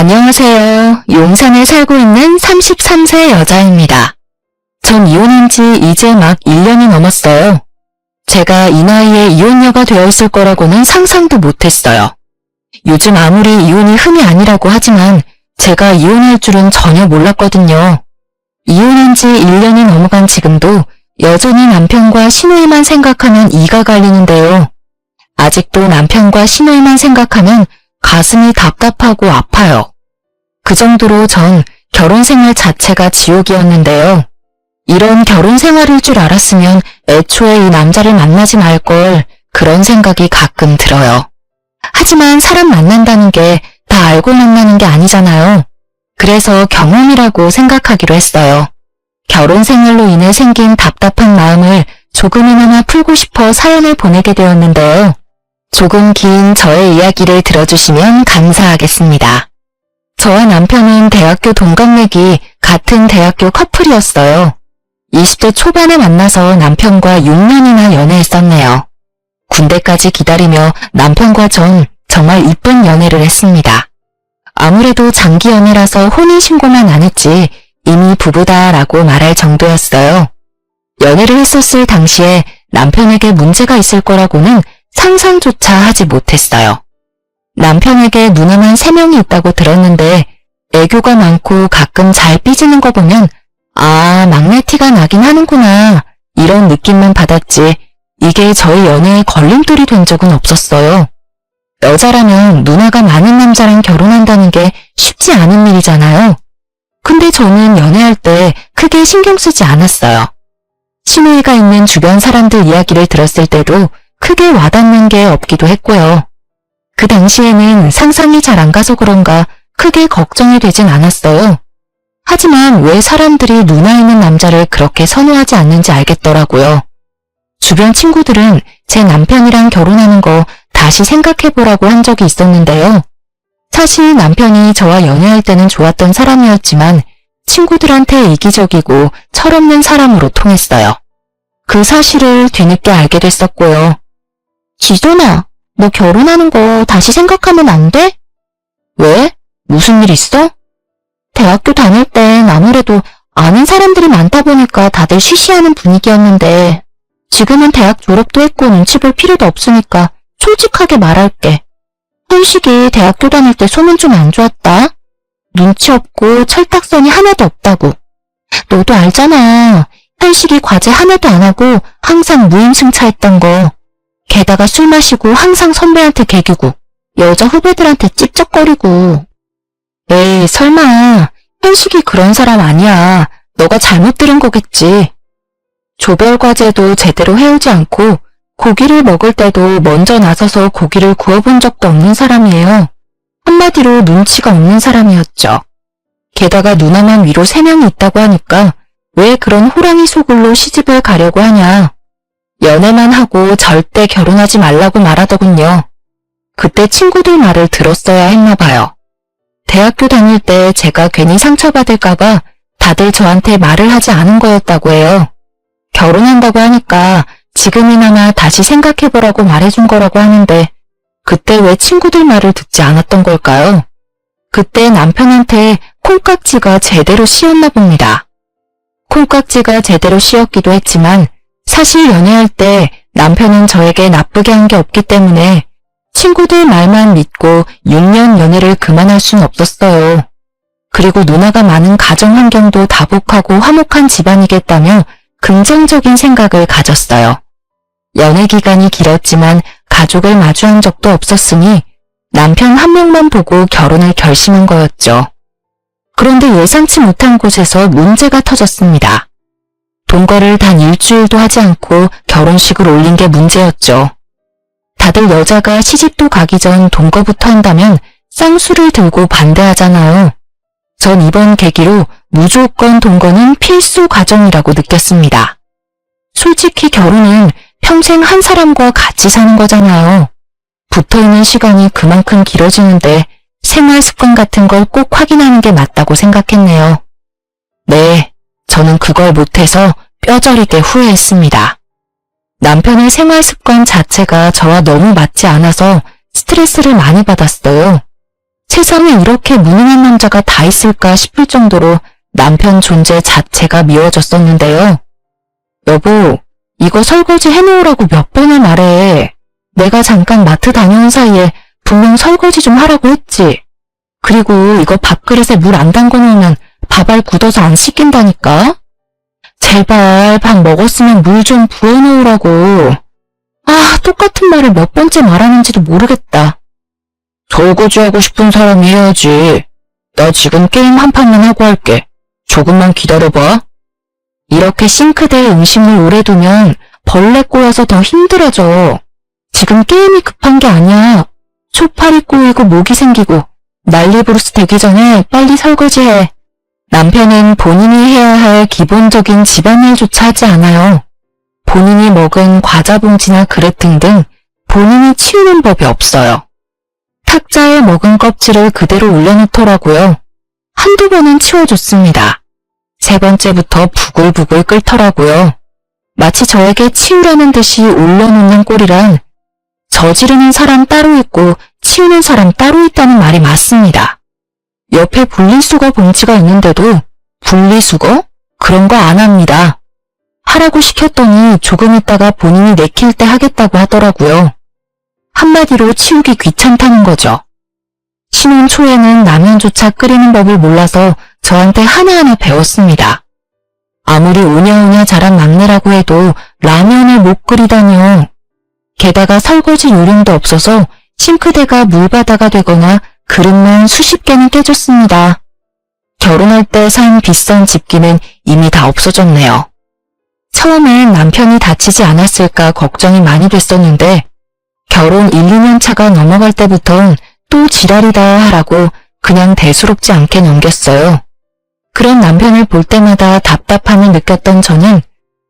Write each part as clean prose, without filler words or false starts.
안녕하세요. 용산에 살고 있는 33세 여자입니다. 전 이혼한 지 이제 막 1년이 넘었어요. 제가 이 나이에 이혼녀가 되어 있을 거라고는 상상도 못했어요. 요즘 아무리 이혼이 흠이 아니라고 하지만 제가 이혼할 줄은 전혀 몰랐거든요. 이혼한 지 1년이 넘어간 지금도 여전히 남편과 시누이만 생각하면 이가 갈리는데요. 아직도 남편과 시누이만 생각하면 가슴이 답답하고 아파요. 그 정도로 전 결혼 생활 자체가 지옥이었는데요. 이런 결혼 생활일 줄 알았으면 애초에 이 남자를 만나지 말걸, 그런 생각이 가끔 들어요. 하지만 사람 만난다는 게 다 알고 만나는 게 아니잖아요. 그래서 경험이라고 생각하기로 했어요. 결혼 생활로 인해 생긴 답답한 마음을 조금이나마 풀고 싶어 사연을 보내게 되었는데요. 조금 긴 저의 이야기를 들어주시면 감사하겠습니다. 저와 남편은 대학교 동갑내기 같은 대학교 커플이었어요. 20대 초반에 만나서 남편과 6년이나 연애했었네요. 군대까지 기다리며 남편과 전 정말 이쁜 연애를 했습니다. 아무래도 장기 연애라서 혼인신고만 안 했지 이미 부부다라고 말할 정도였어요. 연애를 했었을 당시에 남편에게 문제가 있을 거라고는 상상조차 하지 못했어요. 남편에게 누나만 3명이 있다고 들었는데 애교가 많고 가끔 잘 삐지는 거 보면 아, 막내티가 나긴 하는구나 이런 느낌만 받았지 이게 저희 연애에 걸림돌이 된 적은 없었어요. 여자라면 누나가 많은 남자랑 결혼한다는 게 쉽지 않은 일이잖아요. 근데 저는 연애할 때 크게 신경 쓰지 않았어요. 시누이가 있는 주변 사람들 이야기를 들었을 때도 크게 와닿는 게 없기도 했고요. 그 당시에는 상상이 잘 안 가서 그런가 크게 걱정이 되진 않았어요. 하지만 왜 사람들이 누나 있는 남자를 그렇게 선호하지 않는지 알겠더라고요. 주변 친구들은 제 남편이랑 결혼하는 거 다시 생각해보라고 한 적이 있었는데요. 사실 남편이 저와 연애할 때는 좋았던 사람이었지만 친구들한테 이기적이고 철없는 사람으로 통했어요. 그 사실을 뒤늦게 알게 됐었고요. 지존아, 너 결혼하는 거 다시 생각하면 안 돼? 왜? 무슨 일 있어? 대학교 다닐 땐 아무래도 아는 사람들이 많다 보니까 다들 쉬쉬하는 분위기였는데 지금은 대학 졸업도 했고 눈치 볼 필요도 없으니까 솔직하게 말할게. 현식이 대학교 다닐 때 소문 좀 안 좋았다. 눈치 없고 철딱선이 하나도 없다고. 너도 알잖아. 현식이 과제 하나도 안 하고 항상 무임승차했던 거. 게다가 술 마시고 항상 선배한테 개기고 여자 후배들한테 찝쩍거리고. 에이, 설마 현식이 그런 사람 아니야. 너가 잘못 들은 거겠지. 조별 과제도 제대로 해오지 않고 고기를 먹을 때도 먼저 나서서 고기를 구워본 적도 없는 사람이에요. 한마디로 눈치가 없는 사람이었죠. 게다가 누나만 위로 3명이 있다고 하니까 왜 그런 호랑이 소굴로 시집을 가려고 하냐. 연애만 하고 절대 결혼하지 말라고 말하더군요. 그때 친구들 말을 들었어야 했나 봐요. 대학교 다닐 때 제가 괜히 상처받을까봐 다들 저한테 말을 하지 않은 거였다고 해요. 결혼한다고 하니까 지금이나마 다시 생각해보라고 말해준 거라고 하는데 그때 왜 친구들 말을 듣지 않았던 걸까요? 그때 남편한테 콩깍지가 제대로 씌었나 봅니다. 콩깍지가 제대로 씌었기도 했지만 사실 연애할 때 남편은 저에게 나쁘게 한 게 없기 때문에 친구들 말만 믿고 6년 연애를 그만할 순 없었어요. 그리고 누나가 많은 가정 환경도 다복하고 화목한 집안이겠다며 긍정적인 생각을 가졌어요. 연애 기간이 길었지만 가족을 마주한 적도 없었으니 남편 한 명만 보고 결혼을 결심한 거였죠. 그런데 예상치 못한 곳에서 문제가 터졌습니다. 동거를 단 일주일도 하지 않고 결혼식을 올린 게 문제였죠. 다들 여자가 시집도 가기 전 동거부터 한다면 쌍수를 들고 반대하잖아요. 전 이번 계기로 무조건 동거는 필수 과정이라고 느꼈습니다. 솔직히 결혼은 평생 한 사람과 같이 사는 거잖아요. 붙어있는 시간이 그만큼 길어지는데 생활 습관 같은 걸 꼭 확인하는 게 맞다고 생각했네요. 네, 저는 그걸 못해서 뼈저리게 후회했습니다. 남편의 생활 습관 자체가 저와 너무 맞지 않아서 스트레스를 많이 받았어요. 세상에 이렇게 무능한 남자가 다 있을까 싶을 정도로 남편 존재 자체가 미워졌었는데요. 여보, 이거 설거지 해놓으라고 몇 번을 말해. 내가 잠깐 마트 다녀온 사이에 분명 설거지 좀 하라고 했지. 그리고 이거 밥그릇에 물 안 담궈 놓으면 밥알 굳어서 안 씻긴다니까? 제발 밥 먹었으면 물 좀 부어놓으라고. 아, 똑같은 말을 몇 번째 말하는지도 모르겠다. 설거지하고 싶은 사람이 해야지. 나 지금 게임 한 판만 하고 할게. 조금만 기다려봐. 이렇게 싱크대에 음식물 오래 두면 벌레 꼬여서 더 힘들어져. 지금 게임이 급한 게 아니야. 초파리 꼬이고 모기 생기고 난리부르스 되기 전에 빨리 설거지해. 남편은 본인이 해야 할 기본적인 집안일조차 하지 않아요. 본인이 먹은 과자 봉지나 그릇 등등 본인이 치우는 법이 없어요. 탁자에 먹은 껍질을 그대로 올려놓더라고요. 한두 번은 치워줬습니다. 세 번째부터 부글부글 끓더라고요. 마치 저에게 치우라는 듯이 올려놓는 꼴이란 저지르는 사람 따로 있고 치우는 사람 따로 있다는 말이 맞습니다. 옆에 분리수거 봉지가 있는데도 분리수거? 그런 거 안 합니다. 하라고 시켰더니 조금 있다가 본인이 내킬 때 하겠다고 하더라고요. 한마디로 치우기 귀찮다는 거죠. 신혼 초에는 라면조차 끓이는 법을 몰라서 저한테 하나하나 배웠습니다. 아무리 오냐오냐 자란 막내라고 해도 라면을 못 끓이다니요. 게다가 설거지 요령도 없어서 싱크대가 물바다가 되거나 그릇만 수십 개는 깨졌습니다. 결혼할 때 산 비싼 집기는 이미 다 없어졌네요. 처음엔 남편이 다치지 않았을까 걱정이 많이 됐었는데 결혼 1, 2년 차가 넘어갈 때부턴 또 지랄이다 하라고 그냥 대수롭지 않게 넘겼어요. 그런 남편을 볼 때마다 답답함을 느꼈던 저는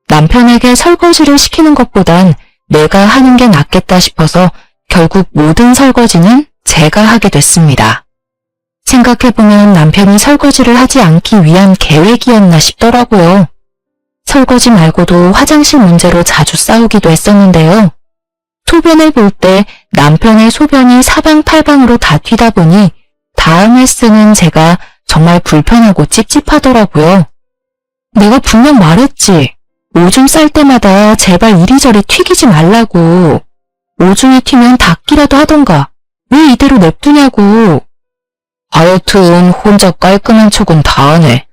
남편에게 설거지를 시키는 것보단 내가 하는 게 낫겠다 싶어서 결국 모든 설거지는 제가 하게 됐습니다. 생각해보면 남편이 설거지를 하지 않기 위한 계획이었나 싶더라고요. 설거지 말고도 화장실 문제로 자주 싸우기도 했었는데요. 소변을 볼 때 남편의 소변이 사방팔방으로 다 튀다 보니 다음에 쓰는 제가 정말 불편하고 찝찝하더라고요. 내가 분명 말했지. 오줌 쌀 때마다 제발 이리저리 튀기지 말라고. 오줌이 튀면 닦기라도 하던가. 왜 이대로 냅두냐고. 하여튼 혼자 깔끔한 척은 다 하네.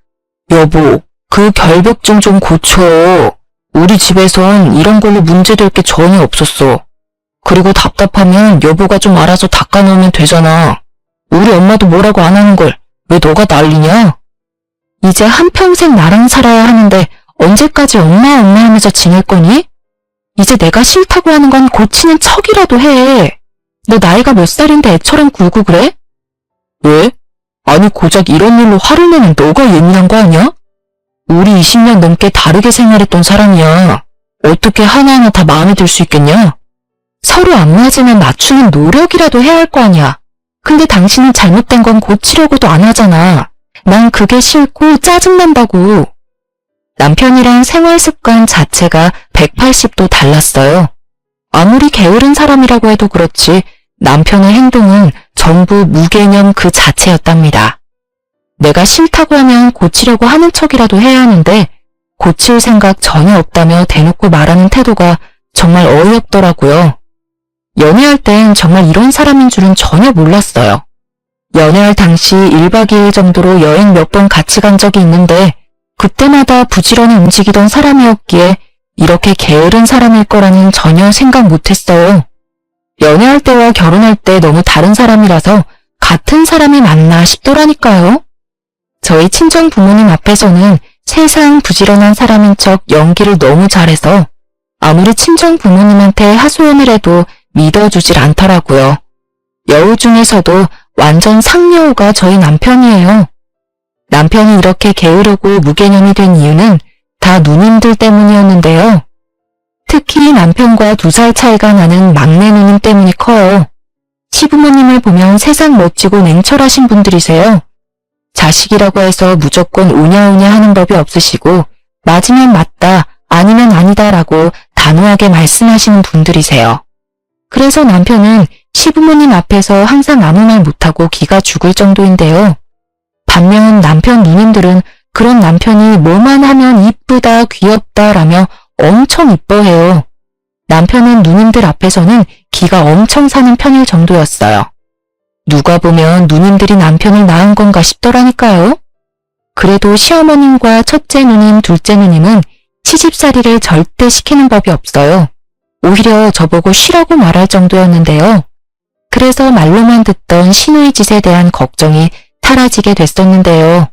여보, 그 결벽증 좀 고쳐. 우리 집에선 이런 걸로 문제될 게 전혀 없었어. 그리고 답답하면 여보가 좀 알아서 닦아놓으면 되잖아. 우리 엄마도 뭐라고 안 하는 걸 왜 너가 난리냐? 이제 한평생 나랑 살아야 하는데 언제까지 엄마 하면서 지낼 거니? 이제 내가 싫다고 하는 건 고치는 척이라도 해. 너 나이가 몇 살인데 애처럼 굴고 그래? 왜? 아니 고작 이런 일로 화를 내는 너가 예민한 거 아니야? 우리 20년 넘게 다르게 생활했던 사람이야. 어떻게 하나하나 다 마음에 들 수 있겠냐? 서로 안 맞으면 맞추는 노력이라도 해야 할 거 아니야. 근데 당신은 잘못된 건 고치려고도 안 하잖아. 난 그게 싫고 짜증난다고. 남편이랑 생활 습관 자체가 180도 달랐어요. 아무리 게으른 사람이라고 해도 그렇지 남편의 행동은 전부 무개념 그 자체였답니다. 내가 싫다고 하면 고치려고 하는 척이라도 해야 하는데 고칠 생각 전혀 없다며 대놓고 말하는 태도가 정말 어이없더라고요. 연애할 땐 정말 이런 사람인 줄은 전혀 몰랐어요. 연애할 당시 1박 2일 정도로 여행 몇 번 같이 간 적이 있는데 그때마다 부지런히 움직이던 사람이었기에 이렇게 게으른 사람일 거라는 전혀 생각 못했어요. 연애할 때와 결혼할 때 너무 다른 사람이라서 같은 사람이 맞나 싶더라니까요. 저희 친정 부모님 앞에서는 세상 부지런한 사람인 척 연기를 너무 잘해서 아무리 친정 부모님한테 하소연을 해도 믿어주질 않더라고요. 여우 중에서도 완전 상여우가 저희 남편이에요. 남편이 이렇게 게으르고 무개념이 된 이유는 다 누님들 때문이었는데요. 특히 남편과 2살 차이가 나는 막내 누님 때문이 커요. 시부모님을 보면 세상 멋지고 냉철하신 분들이세요. 자식이라고 해서 무조건 오냐오냐 하는 법이 없으시고 맞으면 맞다, 아니면 아니다라고 단호하게 말씀하시는 분들이세요. 그래서 남편은 시부모님 앞에서 항상 아무 말 못하고 기가 죽을 정도인데요. 반면 남편 누님들은 그런 남편이 뭐만 하면 이쁘다, 귀엽다라며 엄청 이뻐해요. 남편은 누님들 앞에서는 기가 엄청 사는 편일 정도였어요. 누가 보면 누님들이 남편을 낳은 건가 싶더라니까요. 그래도 시어머님과 첫째 누님, 둘째 누님은 시집살이를 절대 시키는 법이 없어요. 오히려 저보고 쉬라고 말할 정도였는데요. 그래서 말로만 듣던 시누이 짓에 대한 걱정이 사라지게 됐었는데요.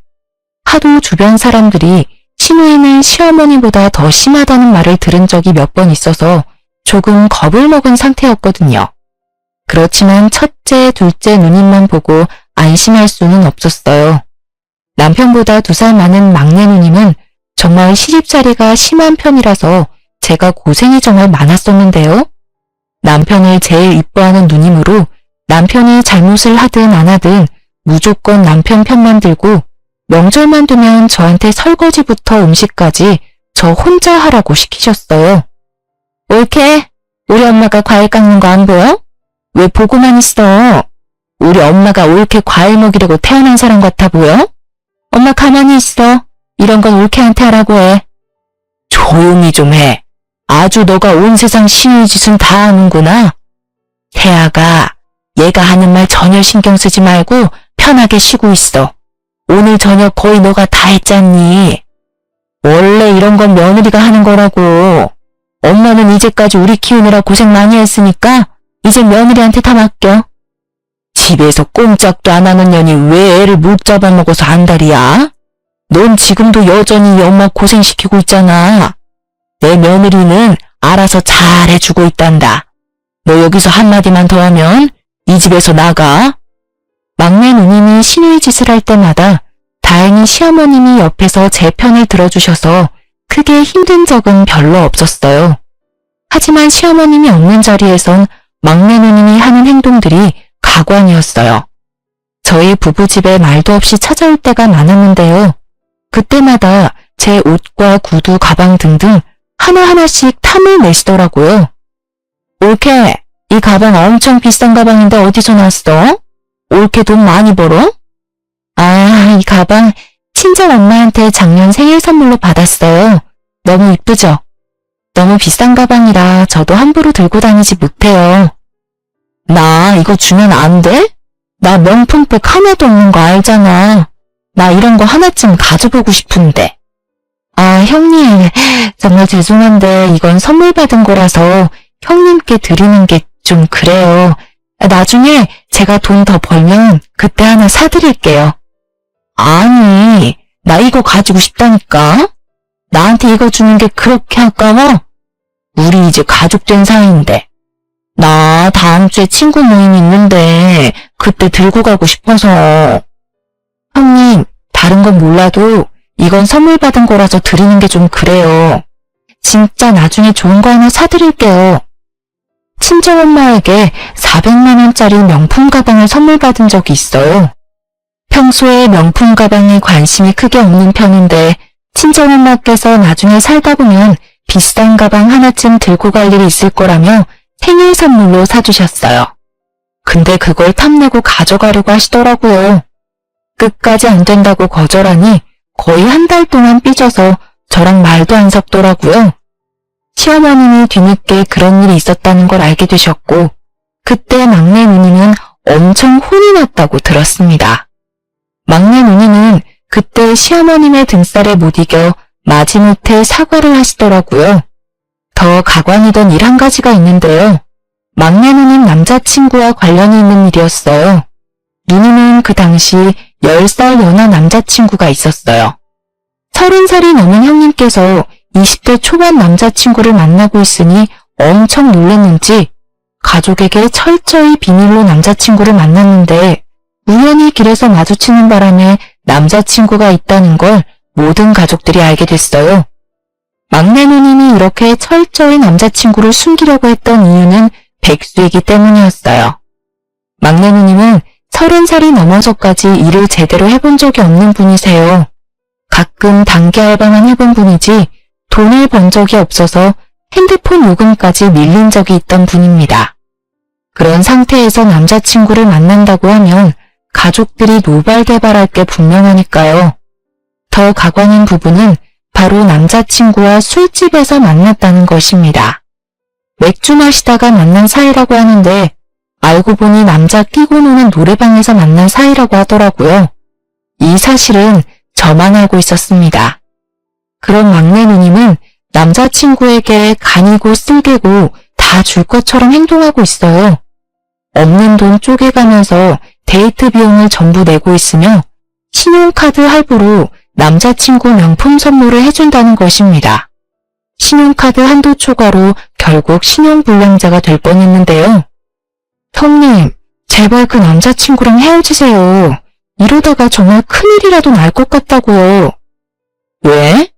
하도 주변 사람들이 시누이는 시어머니보다 더 심하다는 말을 들은 적이 몇 번 있어서 조금 겁을 먹은 상태였거든요. 그렇지만 첫째, 둘째 누님만 보고 안심할 수는 없었어요. 남편보다 2살 많은 막내 누님은 정말 시집살이가 심한 편이라서 제가 고생이 정말 많았었는데요. 남편을 제일 이뻐하는 누님으로 남편이 잘못을 하든 안 하든 무조건 남편 편만 들고 명절만 되면 저한테 설거지부터 음식까지 저 혼자 하라고 시키셨어요. 옳게? 우리 엄마가 과일 깎는 거 안 보여? 왜 보고만 있어? 우리 엄마가 옳게 과일 먹이려고 태어난 사람 같아 보여? 엄마 가만히 있어. 이런 건 옳게한테 하라고 해. 조용히 좀 해. 아주 너가 온 세상 시누이 짓은 다 하는구나. 태아가 얘가 하는 말 전혀 신경 쓰지 말고 편하게 쉬고 있어. 오늘 저녁 거의 너가 다 했잖니. 원래 이런 건 며느리가 하는 거라고. 엄마는 이제까지 우리 키우느라 고생 많이 했으니까 이제 며느리한테 다 맡겨. 집에서 꼼짝도 안 하는 년이 왜 애를 못 잡아먹어서 안달이야? 넌 지금도 여전히 엄마 고생시키고 있잖아. 내 며느리는 알아서 잘 해주고 있단다. 너 여기서 한마디만 더 하면 이 집에서 나가. 막내 누님이 시누이 짓을 할 때마다 다행히 시어머님이 옆에서 제 편을 들어주셔서 크게 힘든 적은 별로 없었어요. 하지만 시어머님이 없는 자리에선 막내 누님이 하는 행동들이 가관이었어요. 저희 부부집에 말도 없이 찾아올 때가 많았는데요. 그때마다 제 옷과 구두, 가방 등등 하나하나씩 탐을 내시더라고요. 옳게, 이 가방 엄청 비싼 가방인데 어디서 났어? 옳게 돈 많이 벌어? 아, 이 가방 친정 엄마한테 작년 생일 선물로 받았어요. 너무 이쁘죠? 너무 비싼 가방이라 저도 함부로 들고 다니지 못해요. 나 이거 주면 안 돼? 나 명품백 하나도 없는 거 알잖아. 나 이런 거 하나쯤 가져보고 싶은데. 아, 형님, 정말 죄송한데 이건 선물 받은 거라서 형님께 드리는 게 좀 그래요. 나중에 제가 돈 더 벌면 그때 하나 사드릴게요. 아니, 나 이거 가지고 싶다니까? 나한테 이거 주는 게 그렇게 아까워? 우리 이제 가족된 사이인데. 나 다음 주에 친구 모임 있는데 그때 들고 가고 싶어서. 형님, 다른 건 몰라도 이건 선물 받은 거라서 드리는 게 좀 그래요. 진짜 나중에 좋은 거 하나 사드릴게요. 친정엄마에게 400만 원짜리 명품 가방을 선물 받은 적이 있어요. 평소에 명품 가방에 관심이 크게 없는 편인데 친정엄마께서 나중에 살다 보면 비싼 가방 하나쯤 들고 갈 일이 있을 거라며 생일 선물로 사주셨어요. 근데 그걸 탐내고 가져가려고 하시더라고요. 끝까지 안 된다고 거절하니 거의 한 달 동안 삐져서 저랑 말도 안 섞더라고요. 시어머님이 뒤늦게 그런 일이 있었다는 걸 알게 되셨고 그때 막내 누님은 엄청 혼이 났다고 들었습니다. 막내 누님은 그때 시어머님의 등살에 못 이겨 마지못해 사과를 하시더라고요. 더 가관이던 일 한 가지가 있는데요. 막내 누님 남자친구와 관련이 있는 일이었어요. 누님은 그 당시 10살 연하 남자친구가 있었어요. 30살이 넘은 형님께서 20대 초반 남자친구를 만나고 있으니 엄청 놀랐는지 가족에게 철저히 비밀로 남자친구를 만났는데 우연히 길에서 마주치는 바람에 남자친구가 있다는 걸 모든 가족들이 알게 됐어요. 막내 누님이 이렇게 철저히 남자친구를 숨기려고 했던 이유는 백수이기 때문이었어요. 막내 누님은 30살이 넘어서까지 일을 제대로 해본 적이 없는 분이세요. 가끔 단기 알바만 해본 분이지 돈을 번 적이 없어서 핸드폰 요금까지 밀린 적이 있던 분입니다. 그런 상태에서 남자친구를 만난다고 하면 가족들이 노발대발할 게 분명하니까요. 더 가관인 부분은 바로 남자친구와 술집에서 만났다는 것입니다. 맥주 마시다가 만난 사이라고 하는데 알고 보니 남자 끼고 노는 노래방에서 만난 사이라고 하더라고요. 이 사실은 저만 알고 있었습니다. 그런 막내 누님은 남자친구에게 간이고 쓸개고 다 줄 것처럼 행동하고 있어요. 없는 돈 쪼개가면서 데이트 비용을 전부 내고 있으며 신용카드 할부로 남자친구 명품 선물을 해준다는 것입니다. 신용카드 한도 초과로 결국 신용불량자가 될 뻔했는데요. 형님, 제발 그 남자친구랑 헤어지세요. 이러다가 정말 큰일이라도 날 것 같다고요. 왜?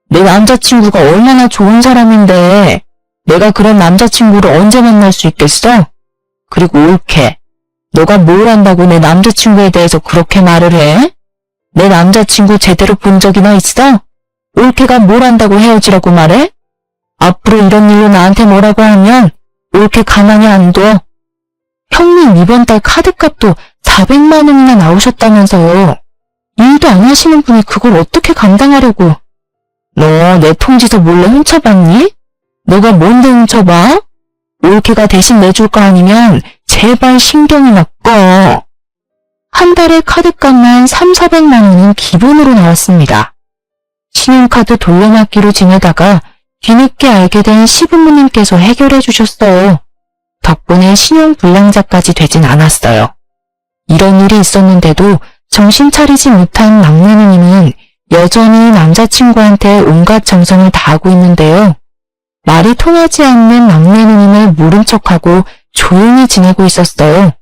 내 남자친구가 얼마나 좋은 사람인데 내가 그런 남자친구를 언제 만날 수 있겠어? 그리고 옳게, 너가 뭘 안다고 내 남자친구에 대해서 그렇게 말을 해? 내 남자친구 제대로 본 적이나 있어? 옳게가 뭘 안다고 헤어지라고 말해? 앞으로 이런 일로 나한테 뭐라고 하면 옳게 가만히 안 둬. 형님 이번 달 카드값도 400만 원이나 나오셨다면서요. 일도 안 하시는 분이 그걸 어떻게 감당하려고. 너 내 통지서 몰래 훔쳐봤니? 너가 뭔데 훔쳐봐? 옳게가 대신 내줄 거 아니면 제발 신경이나 꺼. 한 달에 카드값만 3,400만 원은 기본으로 나왔습니다. 신용카드 돌려막기로 지내다가 뒤늦게 알게 된 시부모님께서 해결해 주셨어요. 덕분에 신용불량자까지 되진 않았어요. 이런 일이 있었는데도 정신 차리지 못한 막내 누님은 여전히 남자친구한테 온갖 정성을 다하고 있는데요. 말이 통하지 않는 막내 누님을 모른 척하고 조용히 지내고 있었어요.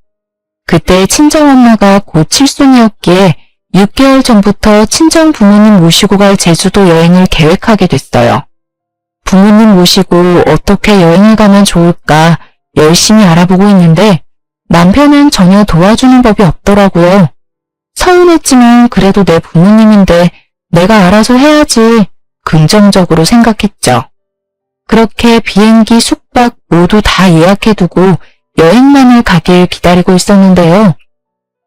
그때 친정엄마가 곧 칠순이었기에 6개월 전부터 친정 부모님 모시고 갈 제주도 여행을 계획하게 됐어요. 부모님 모시고 어떻게 여행을 가면 좋을까 열심히 알아보고 있는데 남편은 전혀 도와주는 법이 없더라고요. 서운했지만 그래도 내 부모님인데 내가 알아서 해야지 긍정적으로 생각했죠. 그렇게 비행기, 숙박 모두 다 예약해두고 여행만을 가길 기다리고 있었는데요.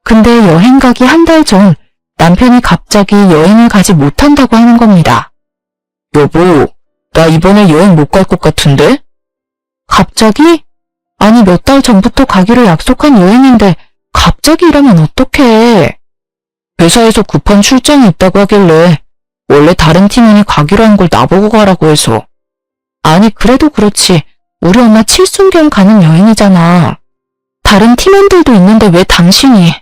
근데 여행 가기 한 달 전 남편이 갑자기 여행을 가지 못한다고 하는 겁니다. 여보, 나 이번에 여행 못 갈 것 같은데? 갑자기? 아니 몇 달 전부터 가기로 약속한 여행인데 갑자기 이러면 어떡해. 회사에서 급한 출장이 있다고 하길래 원래 다른 팀원이 가기로 한 걸 나보고 가라고 해서. 아니 그래도 그렇지 우리 엄마 칠순경 가는 여행이잖아. 다른 팀원들도 있는데 왜 당신이.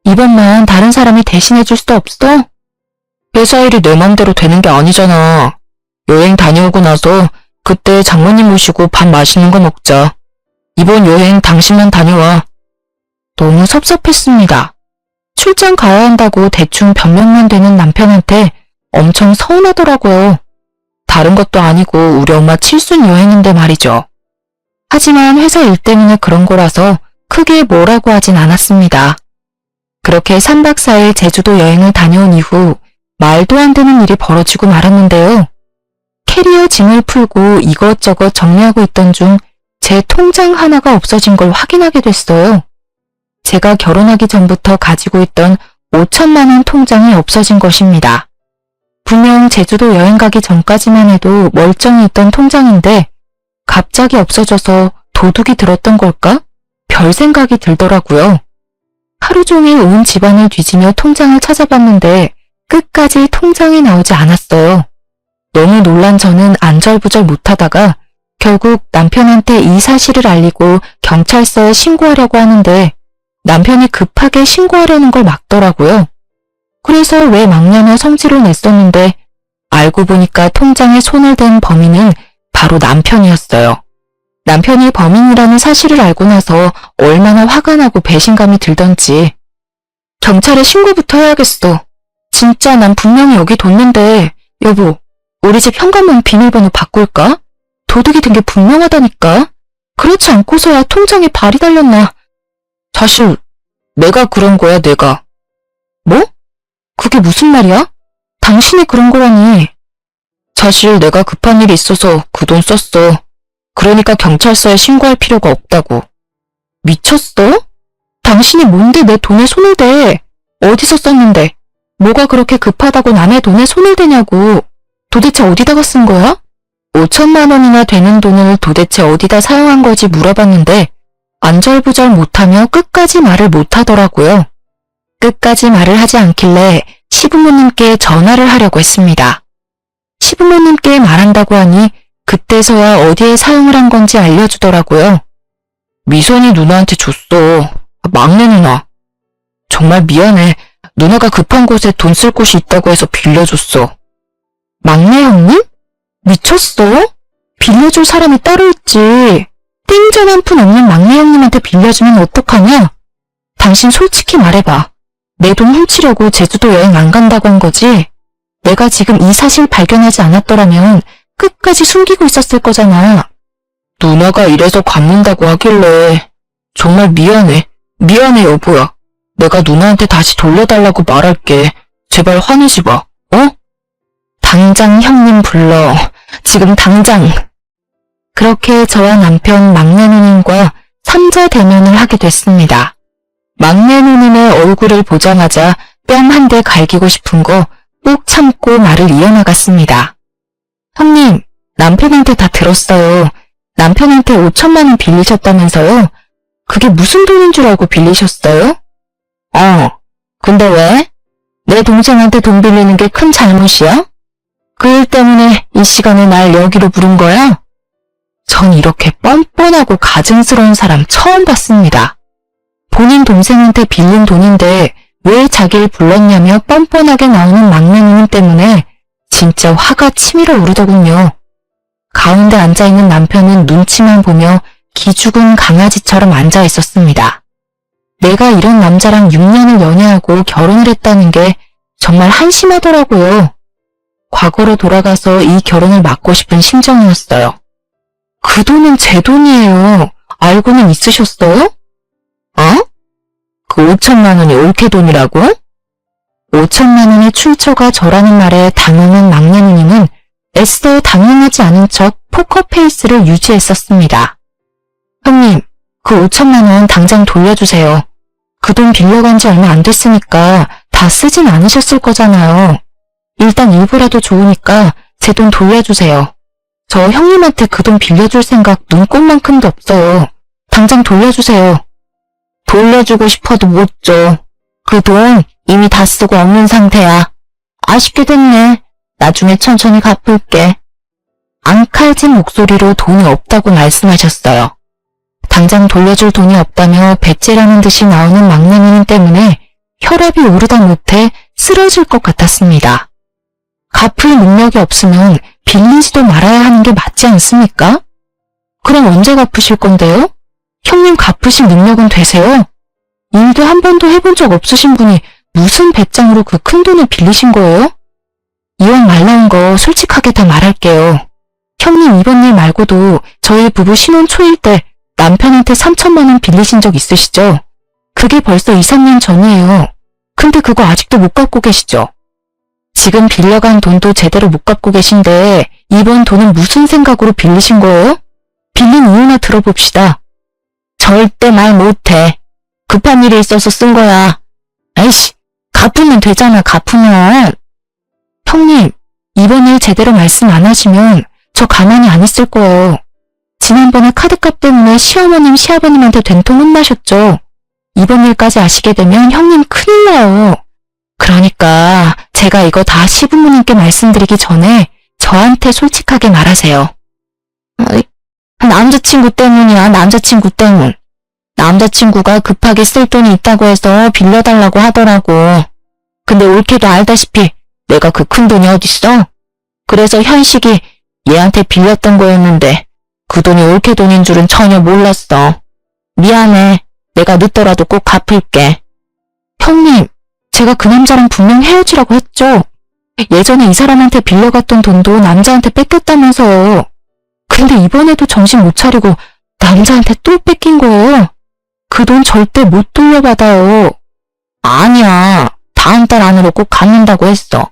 이번만 다른 사람이 대신해 줄 수도 없어? 회사 일이 내 맘대로 되는 게 아니잖아. 여행 다녀오고 나서 그때 장모님 모시고 밥 맛있는 거 먹자. 이번 여행 당신만 다녀와. 너무 섭섭했습니다. 출장 가야 한다고 대충 변명만 되는 남편한테 엄청 서운하더라고요. 다른 것도 아니고 우리 엄마 칠순 여행인데 말이죠. 하지만 회사 일 때문에 그런 거라서 크게 뭐라고 하진 않았습니다. 그렇게 3박 4일 제주도 여행을 다녀온 이후 말도 안 되는 일이 벌어지고 말았는데요. 캐리어 짐을 풀고 이것저것 정리하고 있던 중 제 통장 하나가 없어진 걸 확인하게 됐어요. 제가 결혼하기 전부터 가지고 있던 5천만 원 통장이 없어진 것입니다. 분명 제주도 여행 가기 전까지만 해도 멀쩡히 있던 통장인데 갑자기 없어져서 도둑이 들었던 걸까? 별 생각이 들더라고요. 하루 종일 온 집안을 뒤지며 통장을 찾아봤는데 끝까지 통장이 나오지 않았어요. 너무 놀란 저는 안절부절 못하다가 결국 남편한테 이 사실을 알리고 경찰서에 신고하려고 하는데 남편이 급하게 신고하려는 걸 막더라고요. 그래서 왜 막냐며 성질을 냈었는데 알고 보니까 통장에 손을 댄 범인은 바로 남편이었어요. 남편이 범인이라는 사실을 알고 나서 얼마나 화가 나고 배신감이 들던지. 경찰에 신고부터 해야겠어. 진짜 난 분명히 여기 뒀는데 여보, 우리 집 현관문 비밀번호 바꿀까? 도둑이 든 게 분명하다니까. 그렇지 않고서야 통장에 발이 달렸나. 사실 내가 그런 거야 내가. 뭐? 그게 무슨 말이야? 당신이 그런 거라니. 사실 내가 급한 일이 있어서 그 돈 썼어. 그러니까 경찰서에 신고할 필요가 없다고. 미쳤어? 당신이 뭔데 내 돈에 손을 대? 어디서 썼는데? 뭐가 그렇게 급하다고 남의 돈에 손을 대냐고. 도대체 어디다가 쓴 거야? 5천만 원이나 되는 돈을 도대체 어디다 사용한 거지 물어봤는데 안절부절 못하며 끝까지 말을 못하더라고요. 끝까지 말을 하지 않길래 시부모님께 전화를 하려고 했습니다. 시부모님께 말한다고 하니 그때서야 어디에 사용을 한 건지 알려주더라고요. 미선이 누나한테 줬어. 막내 누나. 정말 미안해. 누나가 급한 곳에 돈 쓸 곳이 있다고 해서 빌려줬어. 막내 형님? 미쳤어? 빌려줄 사람이 따로 있지. 땡전 한 푼 없는 막내 형님한테 빌려주면 어떡하냐? 당신 솔직히 말해봐. 내 돈 훔치려고 제주도 여행 안 간다고 한 거지? 내가 지금 이 사실 발견하지 않았더라면 끝까지 숨기고 있었을 거잖아. 누나가 이래서 갚는다고 하길래 정말 미안해. 미안해 여보야. 내가 누나한테 다시 돌려달라고 말할게. 제발 화내지 마. 어? 당장 형님 불러. 지금 당장. 그렇게 저와 남편 막내 누님과 3자 대면을 하게 됐습니다. 막내 누님의 얼굴을 보자마자 뺨 한 대 갈기고 싶은 거 꾹 참고 말을 이어나갔습니다. 형님, 남편한테 다 들었어요. 남편한테 5천만 원 빌리셨다면서요? 그게 무슨 돈인 줄 알고 빌리셨어요? 근데 왜? 내 동생한테 돈 빌리는 게 큰 잘못이야? 그 일 때문에 이 시간에 날 여기로 부른 거야? 전 이렇게 뻔뻔하고 가증스러운 사람 처음 봤습니다. 본인 동생한테 빌린 돈인데 왜 자기를 불렀냐며 뻔뻔하게 나오는 막내 누님 때문에 진짜 화가 치밀어 오르더군요. 가운데 앉아있는 남편은 눈치만 보며 기죽은 강아지처럼 앉아 있었습니다. 내가 이런 남자랑 6년을 연애하고 결혼을 했다는 게 정말 한심하더라고요. 과거로 돌아가서 이 결혼을 막고 싶은 심정이었어요. 그 돈은 제 돈이에요. 알고는 있으셨어요? 그 5천만 원이 올케 돈이라고? 5천만 원의 출처가 저라는 말에 당황한 막내 누님은 애써 당황하지 않은 척 포커페이스를 유지했었습니다. 형님, 그 5천만 원 당장 돌려주세요. 그 돈 빌려간 지 얼마 안 됐으니까 다 쓰진 않으셨을 거잖아요. 일단 일부라도 좋으니까 제 돈 돌려주세요. 저 형님한테 그 돈 빌려줄 생각 눈꼽만큼도 없어요. 당장 돌려주세요. 돌려주고 싶어도 못 줘. 그 돈 이미 다 쓰고 없는 상태야. 아쉽게 됐네. 나중에 천천히 갚을게. 앙칼진 목소리로 돈이 없다고 말씀하셨어요. 당장 돌려줄 돈이 없다며 배째라는 듯이 나오는 막내 누님 때문에 혈압이 오르다 못해 쓰러질 것 같았습니다. 갚을 능력이 없으면 빌리지도 말아야 하는 게 맞지 않습니까? 그럼 언제 갚으실 건데요? 형님 갚으실 능력은 되세요? 일도 한 번도 해본 적 없으신 분이 무슨 배짱으로 그 큰 돈을 빌리신 거예요? 이왕 말 나온 거 솔직하게 다 말할게요. 형님 이번 일 말고도 저희 부부 신혼 초일 때 남편한테 3천만 원 빌리신 적 있으시죠? 그게 벌써 2, 3년 전이에요. 근데 그거 아직도 못 갚고 계시죠? 지금 빌려간 돈도 제대로 못 갚고 계신데 이번 돈은 무슨 생각으로 빌리신 거예요? 빌린 이유나 들어봅시다. 절대 말 못해. 급한 일이 있어서 쓴 거야. 아이씨, 갚으면 되잖아, 갚으면. 형님, 이번 일 제대로 말씀 안 하시면 저 가만히 안 있을 거예요. 지난번에 카드값 때문에 시어머님, 시아버님한테 된통 혼나셨죠? 이번 일까지 아시게 되면 형님 큰일 나요. 그러니까 제가 이거 다 시부모님께 말씀드리기 전에 저한테 솔직하게 말하세요. 남자친구 때문이야, 남자친구 때문. 남자친구가 급하게 쓸 돈이 있다고 해서 빌려달라고 하더라고. 근데 올케도 알다시피 내가 그 큰 돈이 어딨어? 그래서 현식이 얘한테 빌렸던 거였는데 그 돈이 올케 돈인 줄은 전혀 몰랐어. 미안해. 내가 늦더라도 꼭 갚을게. 형님, 제가 그 남자랑 분명 헤어지라고 했죠. 예전에 이 사람한테 빌려갔던 돈도 남자한테 뺏겼다면서요. 근데 이번에도 정신 못 차리고 남자한테 또 뺏긴 거예요. 그 돈 절대 못 돌려받아요. 아니야. 다음 달 안으로 꼭 갚는다고 했어.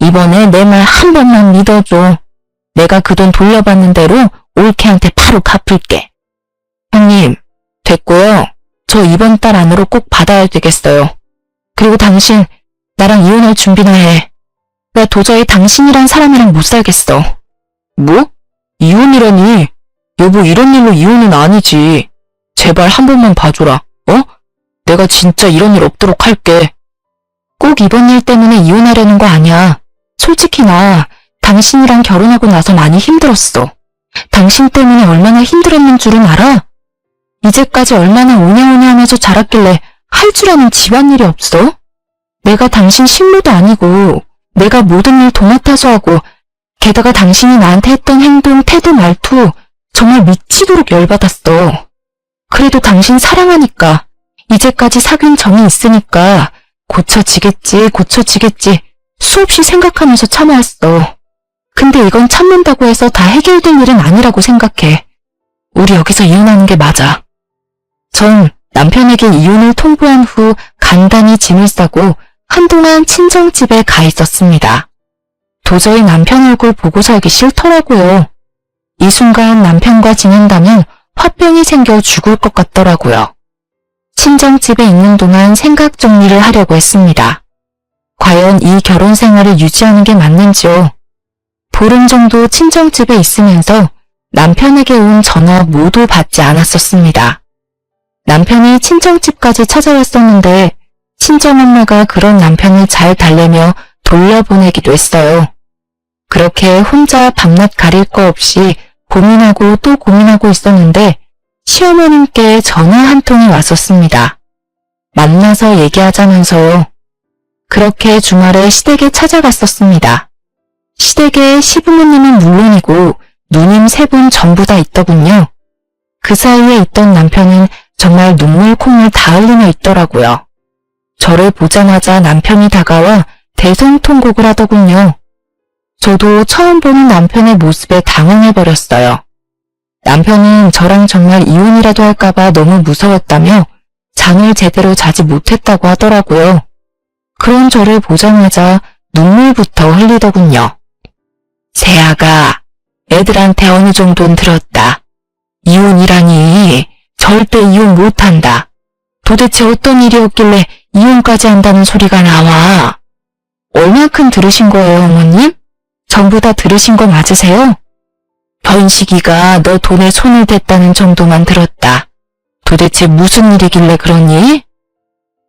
이번에 내 말 한 번만 믿어줘. 내가 그 돈 돌려받는 대로 올케한테 바로 갚을게. 형님, 됐고요. 저 이번 달 안으로 꼭 받아야 되겠어요. 그리고 당신, 나랑 이혼할 준비나 해. 나 도저히 당신이란 사람이랑 못 살겠어. 뭐? 이혼이라니? 여보, 이런 일로 이혼은 아니지. 제발 한 번만 봐줘라. 내가 진짜 이런 일 없도록 할게. 꼭 이번 일 때문에 이혼하려는 거 아니야. 솔직히 나 당신이랑 결혼하고 나서 많이 힘들었어. 당신 때문에 얼마나 힘들었는 줄은 알아? 이제까지 얼마나 오냐오냐 하면서 자랐길래 할 줄 아는 집안일이 없어? 내가 당신 식모도 아니고 내가 모든 일 도맡아서 하고 게다가 당신이 나한테 했던 행동, 태도, 말투 정말 미치도록 열받았어. 그래도 당신 사랑하니까 이제까지 사귄 정이 있으니까 고쳐지겠지 수없이 생각하면서 참아왔어. 근데 이건 참는다고 해서 다 해결될 일은 아니라고 생각해. 우리 여기서 이혼하는 게 맞아. 전 남편에게 이혼을 통보한 후 간단히 짐을 싸고 한동안 친정집에 가 있었습니다. 도저히 남편 얼굴 보고 살기 싫더라고요. 이 순간 남편과 지낸다면 화병이 생겨 죽을 것 같더라고요. 친정집에 있는 동안 생각 정리를 하려고 했습니다. 과연 이 결혼 생활을 유지하는 게 맞는지요? 보름 정도 친정집에 있으면서 남편에게 온 전화 모두 받지 않았었습니다. 남편이 친정집까지 찾아왔었는데 친정엄마가 그런 남편을 잘 달래며 돌려보내기도 했어요. 그렇게 혼자 밤낮 가릴 거 없이 고민하고 또 고민하고 있었는데 시어머님께 전화 한 통이 왔었습니다. 만나서 얘기하자면서요. 그렇게 주말에 시댁에 찾아갔었습니다. 시댁에 시부모님은 물론이고 누님 세 분 전부 다 있더군요. 그 사이에 있던 남편은 정말 눈물 콧물 다 흘리며 있더라고요. 저를 보자마자 남편이 다가와 대성통곡을 하더군요. 저도 처음 보는 남편의 모습에 당황해버렸어요. 남편은 저랑 정말 이혼이라도 할까봐 너무 무서웠다며 잠을 제대로 자지 못했다고 하더라고요. 그런 저를 보자마자 눈물부터 흘리더군요. 재아가 애들한테 어느 정도는 들었다. 이혼이라니 절대 이혼 못한다. 도대체 어떤 일이었길래 이혼까지 한다는 소리가 나와. 얼만큼 들으신 거예요, 어머님? 전부 다 들으신 거 맞으세요? 현식이가 너 돈에 손을 댔다는 정도만 들었다. 도대체 무슨 일이길래 그러니?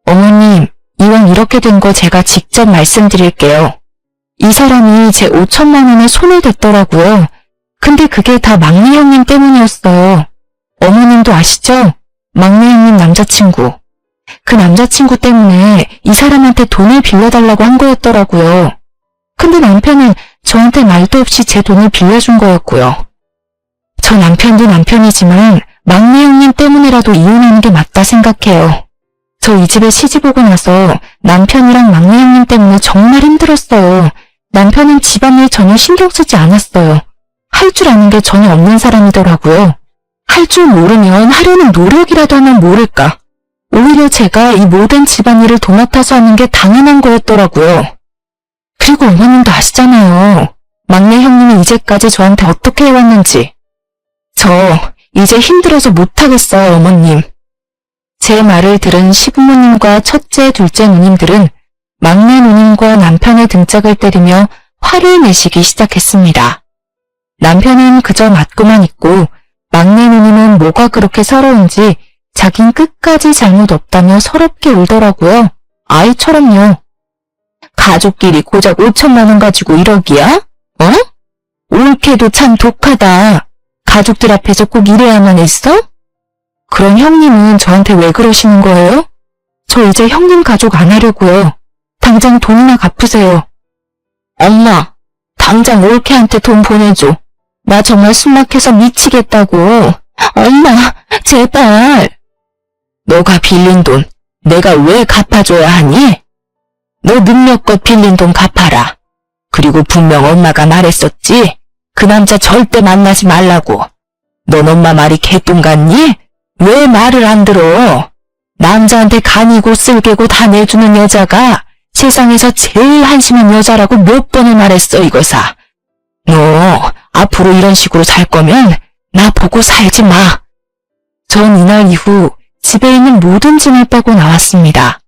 어머님, 이왕 이렇게 된 거 제가 직접 말씀드릴게요. 이 사람이 제 5천만 원에 손을 댔더라고요. 근데 그게 다 막내 형님 때문이었어요. 어머님도 아시죠? 막내 형님 남자친구. 그 남자친구 때문에 이 사람한테 돈을 빌려달라고 한 거였더라고요. 근데 남편은 저한테 말도 없이 제 돈을 빌려준 거였고요. 저 남편도 남편이지만 막내 형님 때문에라도 이혼하는 게 맞다 생각해요. 저 이 집에 시집 오고 나서 남편이랑 막내 형님 때문에 정말 힘들었어요. 남편은 집안일 전혀 신경 쓰지 않았어요. 할 줄 아는 게 전혀 없는 사람이더라고요. 할 줄 모르면 하려는 노력이라도 하면 모를까. 오히려 제가 이 모든 집안일을 도맡아서 하는 게 당연한 거였더라고요. 그리고 어머님도 아시잖아요. 막내 형님이 이제까지 저한테 어떻게 해왔는지. 저 이제 힘들어서 못하겠어요, 어머님. 제 말을 들은 시부모님과 첫째, 둘째 누님들은 막내 누님과 남편의 등짝을 때리며 화를 내시기 시작했습니다. 남편은 그저 맞고만 있고 막내 누님은 뭐가 그렇게 서러운지 자긴 끝까지 잘못 없다며 서럽게 울더라고요. 아이처럼요. 가족끼리 고작 5천만 원 가지고 1억이야? 옳게도 참 독하다. 가족들 앞에서 꼭 이래야만 했어? 그럼 형님은 저한테 왜 그러시는 거예요? 저 이제 형님 가족 안 하려고요. 당장 돈이나 갚으세요. 엄마, 당장 올케한테 돈 보내줘. 나 정말 숨막혀서 미치겠다고. 엄마, 제발. 너가 빌린 돈 내가 왜 갚아줘야 하니? 너 능력껏 빌린 돈 갚아라. 그리고 분명 엄마가 말했었지? 그 남자 절대 만나지 말라고. 넌 엄마 말이 개똥 같니? 왜 말을 안 들어? 남자한테 간이고 쓸개고 다 내주는 여자가 세상에서 제일 한심한 여자라고 몇 번을 말했어, 이거사. 너 앞으로 이런 식으로 살 거면 나 보고 살지 마. 전 이날 이후 집에 있는 모든 짐을 빼고 나왔습니다.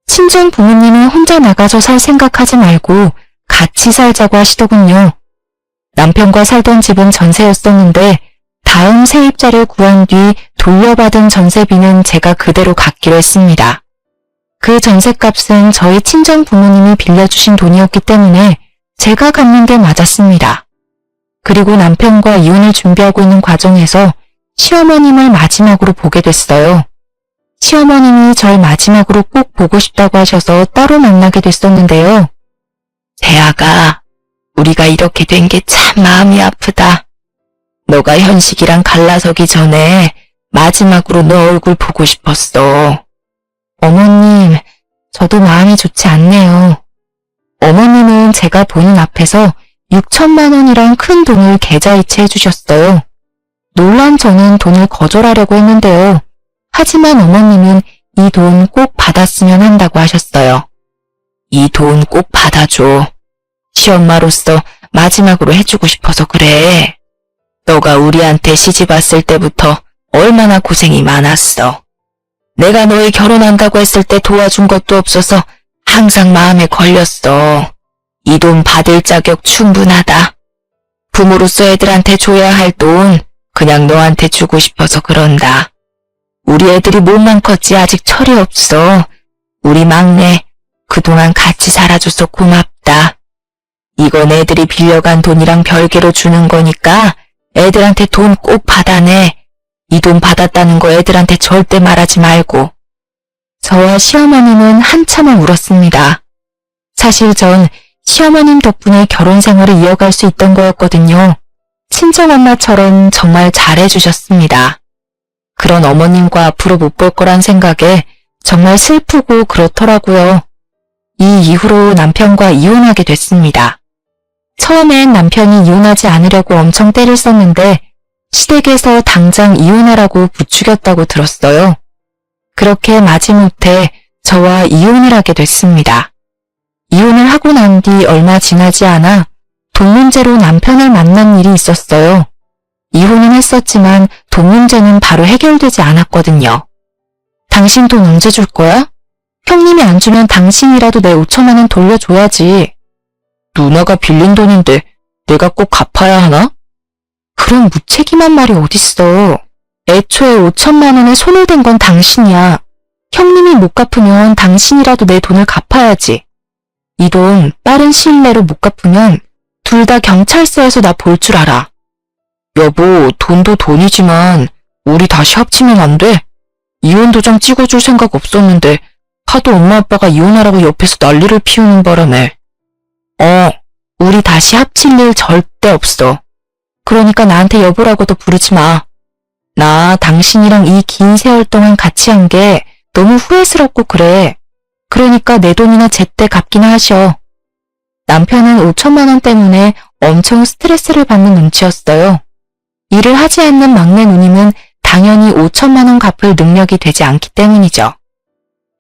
친정 부모님은 혼자 나가서 살 생각하지 말고 같이 살자고 하시더군요. 남편과 살던 집은 전세였었는데 다음 세입자를 구한 뒤 돌려받은 전세비는 제가 그대로 갚기로 했습니다. 그 전셋값은 저희 친정 부모님이 빌려주신 돈이었기 때문에 제가 갚는 게 맞았습니다. 그리고 남편과 이혼을 준비하고 있는 과정에서 시어머님을 마지막으로 보게 됐어요. 시어머님이 절 마지막으로 꼭 보고 싶다고 하셔서 따로 만나게 됐었는데요. 대아가, 우리가 이렇게 된 게 참 마음이 아프다. 너가 현식이랑 갈라서기 전에 마지막으로 너 얼굴 보고 싶었어. 어머님, 저도 마음이 좋지 않네요. 어머님은 제가 보는 앞에서 6천만 원이란 큰 돈을 계좌이체 해주셨어요. 놀란 저는 돈을 거절하려고 했는데요. 하지만 어머님은 이 돈 꼭 받았으면 한다고 하셨어요. 이 돈 꼭 받아줘. 시엄마로서 마지막으로 해주고 싶어서 그래. 너가 우리한테 시집 왔을 때부터 얼마나 고생이 많았어. 내가 너희 결혼한다고 했을 때 도와준 것도 없어서 항상 마음에 걸렸어. 이 돈 받을 자격 충분하다. 부모로서 애들한테 줘야 할 돈 그냥 너한테 주고 싶어서 그런다. 우리 애들이 몸만 컸지 아직 철이 없어. 우리 막내 그동안 같이 살아줘서 고맙다. 이건 애들이 빌려간 돈이랑 별개로 주는 거니까 애들한테 돈 꼭 받아내. 이 돈 받았다는 거 애들한테 절대 말하지 말고. 저와 시어머님은 한참을 울었습니다. 사실 전 시어머님 덕분에 결혼 생활을 이어갈 수 있던 거였거든요. 친정엄마처럼 정말 잘해주셨습니다. 그런 어머님과 앞으로 못 볼 거란 생각에 정말 슬프고 그렇더라고요. 이 이후로 남편과 이혼하게 됐습니다. 처음엔 남편이 이혼하지 않으려고 엄청 때를 썼는데 시댁에서 당장 이혼하라고 부추겼다고 들었어요. 그렇게 마지못해 저와 이혼을 하게 됐습니다. 이혼을 하고 난 뒤 얼마 지나지 않아 돈 문제로 남편을 만난 일이 있었어요. 이혼은 했었지만 돈 문제는 바로 해결되지 않았거든요. 당신 돈 언제 줄 거야? 형님이 안 주면 당신이라도 내 5천만 원 돌려줘야지. 누나가 빌린 돈인데 내가 꼭 갚아야 하나? 그런 무책임한 말이 어딨어. 애초에 5천만 원에 손을 댄 건 당신이야. 형님이 못 갚으면 당신이라도 내 돈을 갚아야지. 이 돈 빠른 시일 내로 못 갚으면 둘 다 경찰서에서 나 볼 줄 알아. 여보, 돈도 돈이지만 우리 다시 합치면 안 돼? 이혼 도장 찍어줄 생각 없었는데 하도 엄마 아빠가 이혼하라고 옆에서 난리를 피우는 바람에. 우리 다시 합칠 일 절대 없어. 그러니까 나한테 여보라고도 부르지 마. 나 당신이랑 이 긴 세월 동안 같이 한 게 너무 후회스럽고 그래. 그러니까 내 돈이나 제때 갚기나 하셔. 남편은 5천만 원 때문에 엄청 스트레스를 받는 눈치였어요. 일을 하지 않는 막내 누님은 당연히 5천만 원 갚을 능력이 되지 않기 때문이죠.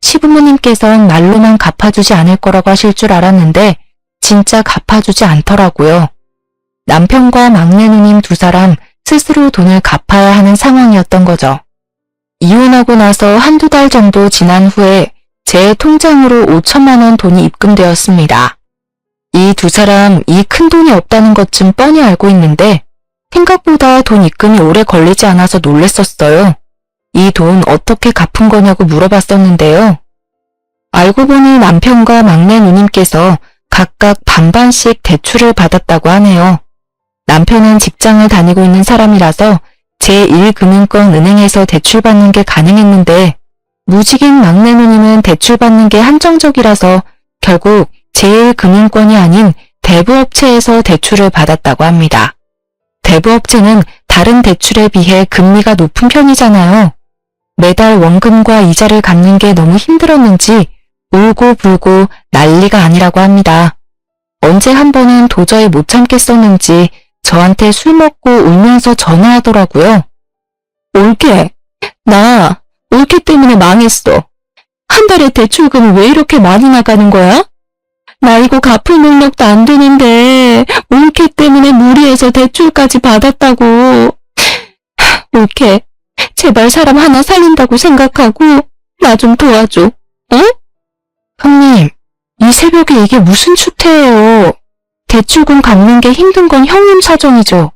시부모님께선 말로만 갚아주지 않을 거라고 하실 줄 알았는데 진짜 갚아주지 않더라고요. 남편과 막내 누님 두 사람 스스로 돈을 갚아야 하는 상황이었던 거죠. 이혼하고 나서 한두 달 정도 지난 후에 제 통장으로 5천만 원 돈이 입금되었습니다. 이 두 사람 이 큰 돈이 없다는 것쯤 뻔히 알고 있는데 생각보다 돈 입금이 오래 걸리지 않아서 놀랬었어요. 이 돈 어떻게 갚은 거냐고 물어봤었는데요. 알고 보니 남편과 막내 누님께서 각각 반반씩 대출을 받았다고 하네요. 남편은 직장을 다니고 있는 사람이라서 제1금융권 은행에서 대출받는 게 가능했는데 무직인 막내 누님은 대출받는 게 한정적이라서 결국 제1금융권이 아닌 대부업체에서 대출을 받았다고 합니다. 대부업체는 다른 대출에 비해 금리가 높은 편이잖아요. 매달 원금과 이자를 갚는 게 너무 힘들었는지 울고불고 난리가 아니라고 합니다. 언제 한 번은 도저히 못 참겠었는지 저한테 술 먹고 울면서 전화하더라고요. 올케, 나 올케 때문에 망했어. 한 달에 대출금이 왜 이렇게 많이 나가는 거야? 나 이거 갚을 능력도 안 되는데 올케 때문에 무리해서 대출까지 받았다고. 올케, 제발 사람 하나 살린다고 생각하고 나 좀 도와줘. 어? 형님, 이 새벽에 이게 무슨 추태예요. 대출금 갚는 게 힘든 건 형님 사정이죠.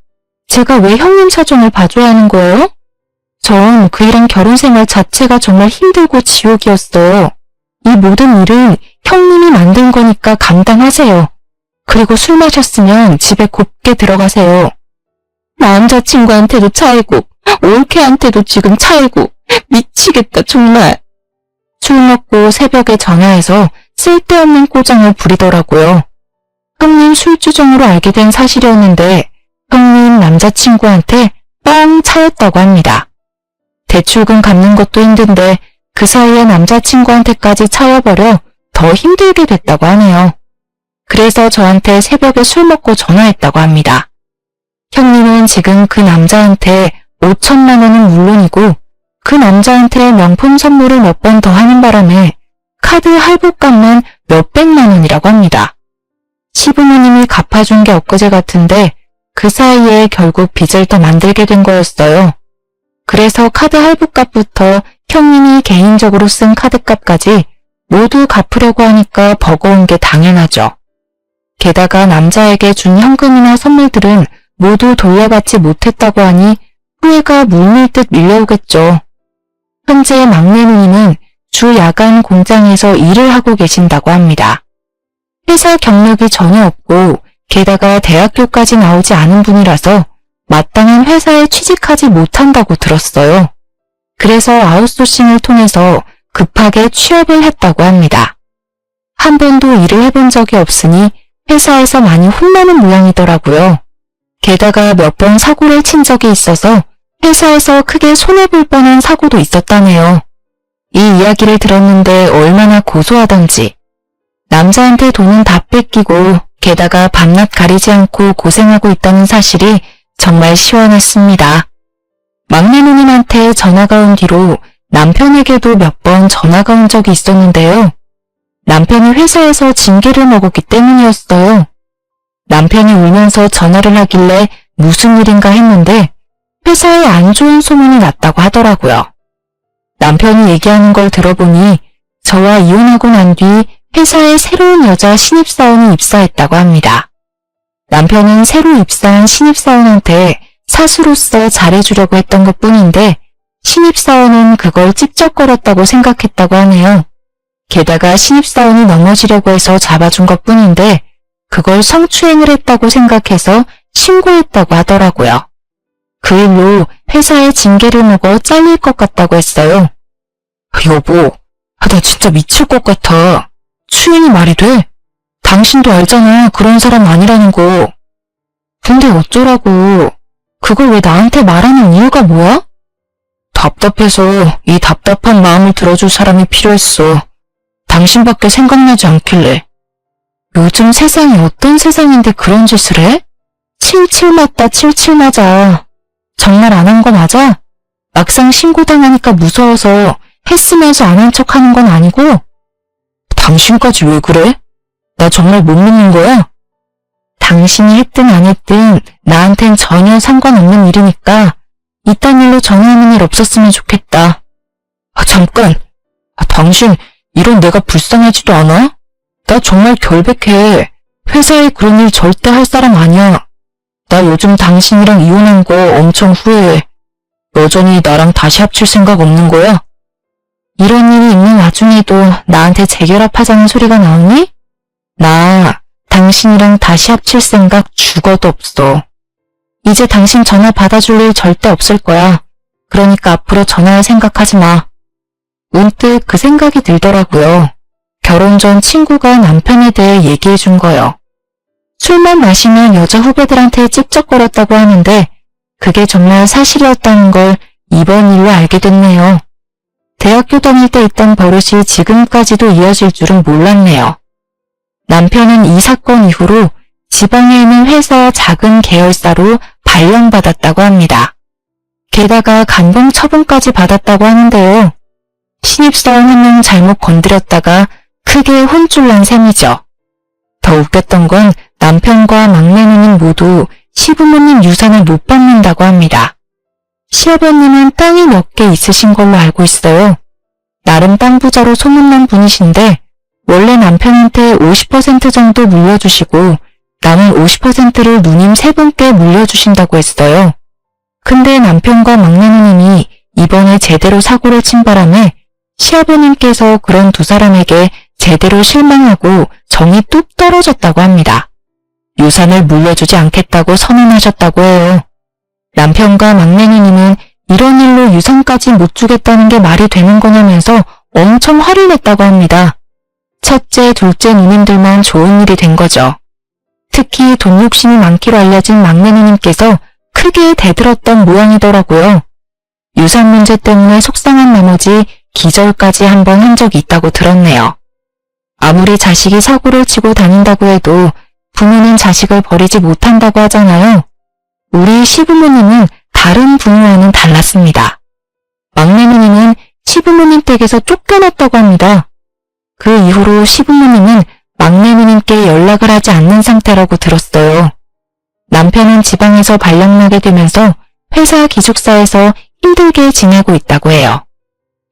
제가 왜 형님 사정을 봐줘야 하는 거예요? 전 그이랑 결혼 생활 자체가 정말 힘들고 지옥이었어. 이 모든 일은 형님이 만든 거니까 감당하세요. 그리고 술 마셨으면 집에 곱게 들어가세요. 남자친구한테도 차이고 올케한테도 지금 차이고 미치겠다 정말. 술 먹고 새벽에 전화해서 쓸데없는 꼬장을 부리더라고요. 형님 술주정으로 알게 된 사실이었는데 형님 남자친구한테 뻥 차였다고 합니다. 대출금 갚는 것도 힘든데 그 사이에 남자친구한테까지 차여버려 더 힘들게 됐다고 하네요. 그래서 저한테 새벽에 술 먹고 전화했다고 합니다. 형님은 지금 그 남자한테 5천만 원은 물론이고 그 남자한테 명품 선물을 몇 번 더 하는 바람에 카드 할부값만 몇백만 원이라고 합니다. 시부모님이 갚아준 게 엊그제 같은데 그 사이에 결국 빚을 더 만들게 된 거였어요. 그래서 카드 할부값부터 형님이 개인적으로 쓴 카드값까지 모두 갚으려고 하니까 버거운 게 당연하죠. 게다가 남자에게 준 현금이나 선물들은 모두 돌려받지 못했다고 하니 후회가 물밀듯 밀려오겠죠. 현재 막내 누님은 주 야간 공장에서 일을 하고 계신다고 합니다. 회사 경력이 전혀 없고 게다가 대학교까지 나오지 않은 분이라서 마땅한 회사에 취직하지 못한다고 들었어요. 그래서 아웃소싱을 통해서 급하게 취업을 했다고 합니다. 한 번도 일을 해본 적이 없으니 회사에서 많이 혼나는 모양이더라고요. 게다가 몇 번 사고를 친 적이 있어서 회사에서 크게 손해볼 뻔한 사고도 있었다네요. 이 이야기를 들었는데 얼마나 고소하던지. 남자한테 돈은 다 뺏기고 게다가 밤낮 가리지 않고 고생하고 있다는 사실이 정말 시원했습니다. 막내 누님한테 전화가 온 뒤로 남편에게도 몇 번 전화가 온 적이 있었는데요. 남편이 회사에서 징계를 먹었기 때문이었어요. 남편이 울면서 전화를 하길래 무슨 일인가 했는데 회사에 안 좋은 소문이 났다고 하더라고요. 남편이 얘기하는 걸 들어보니 저와 이혼하고 난 뒤 회사에 새로운 여자 신입사원이 입사했다고 합니다. 남편은 새로 입사한 신입사원한테 사수로서 잘해주려고 했던 것뿐인데 신입사원은 그걸 찝쩍거렸다고 생각했다고 하네요. 게다가 신입사원이 넘어지려고 해서 잡아준 것뿐인데 그걸 성추행을 했다고 생각해서 신고했다고 하더라고요. 그 일로 회사에 징계를 먹어 잘릴 것 같다고 했어요. 여보, 나 진짜 미칠 것 같아. 추행이 말이 돼? 당신도 알잖아. 그런 사람 아니라는 거. 근데 어쩌라고. 그걸 왜 나한테 말하는 이유가 뭐야? 답답해서 이 답답한 마음을 들어줄 사람이 필요했어. 당신밖에 생각나지 않길래. 요즘 세상이 어떤 세상인데 그런 짓을 해? 칠칠 맞다 칠칠 맞아. 정말 안 한 거 맞아? 막상 신고당하니까 무서워서 했으면서 안 한 척하는 건 아니고? 당신까지 왜 그래? 나 정말 못 믿는 거야? 당신이 했든 안 했든 나한텐 전혀 상관없는 일이니까 이딴 일로 전화하는 일 없었으면 좋겠다. 잠깐. 당신 이런 내가 불쌍하지도 않아? 나 정말 결백해. 회사에 그런 일 절대 할 사람 아니야. 나 요즘 당신이랑 이혼한 거 엄청 후회해. 여전히 나랑 다시 합칠 생각 없는 거야? 이런 일이 있는 와중에도 나한테 재결합하자는 소리가 나오니? 나 당신이랑 다시 합칠 생각 죽어도 없어. 이제 당신 전화 받아줄 일 절대 없을 거야. 그러니까 앞으로 전화할 생각하지 마. 문득 그 생각이 들더라고요. 결혼 전 친구가 남편에 대해 얘기해 준 거요. 술만 마시면 여자 후배들한테 찝쩍거렸다고 하는데 그게 정말 사실이었다는 걸 이번 일로 알게 됐네요. 대학교 다닐 때 있던 버릇이 지금까지도 이어질 줄은 몰랐네요. 남편은 이 사건 이후로 지방에 있는 회사 작은 계열사로 발령받았다고 합니다. 게다가 감봉 처분까지 받았다고 하는데요. 신입사원 한 명 잘못 건드렸다가 크게 혼쭐 난 셈이죠. 더 웃겼던 건 남편과 막내 누님 모두 시부모님 유산을 못 받는다고 합니다. 시아버님은 땅이 몇 개 있으신 걸로 알고 있어요. 나름 땅 부자로 소문난 분이신데 원래 남편한테 50% 정도 물려주시고 남은 50%를 누님 세 분께 물려주신다고 했어요. 근데 남편과 막내 누님이 이번에 제대로 사고를 친 바람에 시아버님께서 그런 두 사람에게 제대로 실망하고 정이 뚝 떨어졌다고 합니다. 유산을 물려주지 않겠다고 선언하셨다고 해요. 남편과 막내 누님은 이런 일로 유산까지 못 주겠다는 게 말이 되는 거냐면서 엄청 화를 냈다고 합니다. 첫째, 둘째 누님들만 좋은 일이 된 거죠. 특히 돈 욕심이 많기로 알려진 막내 누님께서 크게 대들었던 모양이더라고요. 유산 문제 때문에 속상한 나머지 기절까지 한번 한 적이 있다고 들었네요. 아무리 자식이 사고를 치고 다닌다고 해도 부모는 자식을 버리지 못한다고 하잖아요. 우리 시부모님은 다른 부모와는 달랐습니다. 막내 누님은 시부모님 댁에서 쫓겨났다고 합니다. 그 이후로 시부모님은 막내 누님께 연락을 하지 않는 상태라고 들었어요. 남편은 지방에서 발령나게 되면서 회사 기숙사에서 힘들게 지내고 있다고 해요.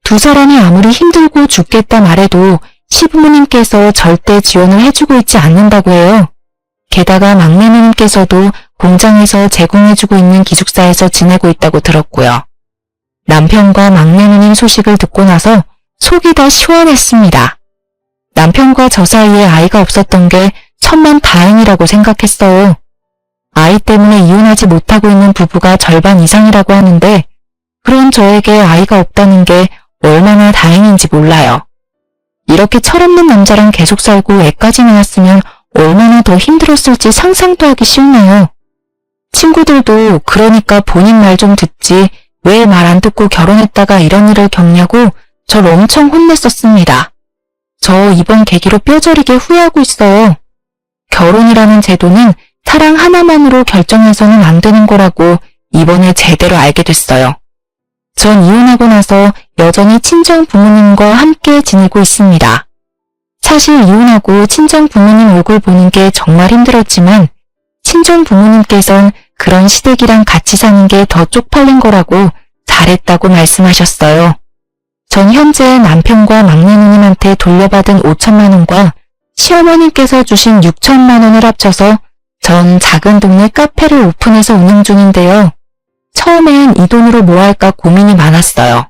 두 사람이 아무리 힘들고 죽겠다 말해도 시부모님께서 절대 지원을 해주고 있지 않는다고 해요. 게다가 막내 누님께서도 공장에서 제공해주고 있는 기숙사에서 지내고 있다고 들었고요. 남편과 막내 누님 소식을 듣고 나서 속이 다 시원했습니다. 남편과 저 사이에 아이가 없었던 게 천만 다행이라고 생각했어요. 아이 때문에 이혼하지 못하고 있는 부부가 절반 이상이라고 하는데 그런 저에게 아이가 없다는 게 얼마나 다행인지 몰라요. 이렇게 철없는 남자랑 계속 살고 애까지 낳았으면 얼마나 더 힘들었을지 상상도 하기 싫네요. 친구들도 그러니까 본인 말 좀 듣지 왜 말 안 듣고 결혼했다가 이런 일을 겪냐고 절 엄청 혼냈었습니다. 저 이번 계기로 뼈저리게 후회하고 있어요. 결혼이라는 제도는 사랑 하나만으로 결정해서는 안 되는 거라고 이번에 제대로 알게 됐어요. 전 이혼하고 나서 여전히 친정 부모님과 함께 지내고 있습니다. 사실 이혼하고 친정 부모님 얼굴 보는 게 정말 힘들었지만 친정 부모님께선 그런 시댁이랑 같이 사는 게 더 쪽팔린 거라고 잘했다고 말씀하셨어요. 전 현재 남편과 막내 누님한테 돌려받은 5천만 원과 시어머님께서 주신 6천만 원을 합쳐서 전 작은 동네 카페를 오픈해서 운영 중인데요. 처음엔 이 돈으로 뭐 할까 고민이 많았어요.